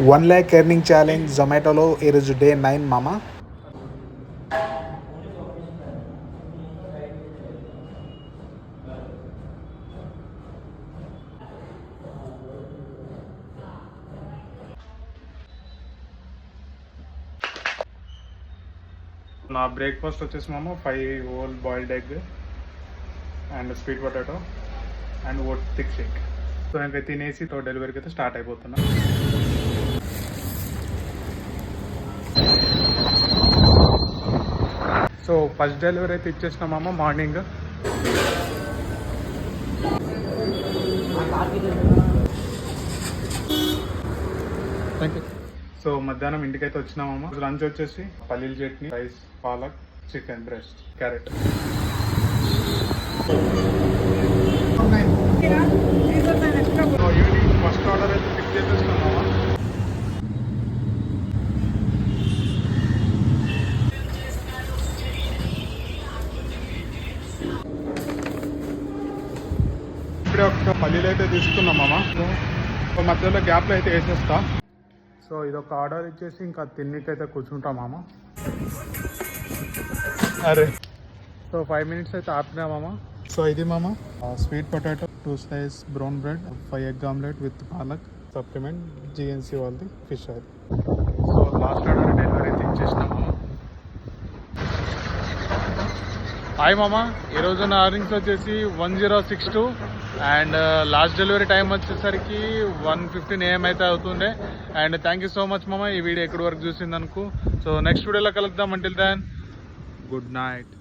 1 lakh earning challenge జొమాటోలో ఈరోజు day 9 మామ. నా బ్రేక్ఫాస్ట్ వచ్చేసి మామ 5 whole boiled egg and sweet potato and vote thick shake. So ఇంకా తినేసి డెలివరీకి అయితే స్టార్ట్ అయిపోతున్నా. సో ఫస్ట్ డెలివరీ అయితే ఇచ్చేసినామమ్మ మార్నింగ్. Thank you. సో మధ్యాహ్నం ఇంటికైతే వచ్చినామమ్మ. లంచ్ వచ్చేసి పల్లీల chutney, rice, palak, chicken breast, carrot. Evening first order అయితే పిక్ చేసేస్తున్నామమ్మ. ఇప్పుడే ఒక పల్లీలు అయితే తీసుకున్నామమ్మ. సో మధ్యలో గ్యాప్లో అయితే వేసేస్తా. సో ఇదొక ఆర్డర్ ఇచ్చేసి ఇంకా తిన్నికైతే కూర్చుంటామమ్మ. అరే సో 5 minutes అయితే ఆపినామమ్మ. సో ఇది మామ sweet potato, 2 slice brown bread, 5 egg omelette with palak, supplement GNC వాళ్ళది fish oil. So last order delivery అయితే ఇచ్చేసినాము. హాయ్ మామ, ఈరోజు నా అర్నింగ్స్ వచ్చేసి 1062 అండ్ లాస్ట్ డెలివరీ టైం వచ్చేసరికి 1:15 AM అయితే అవుతుండే. And thank you so much మామ ఈ వీడియో ఎక్కడి వరకు చూసిందనుకో. సో నెక్స్ట్ వీడియోలో కలుద్దాం. Until then good night.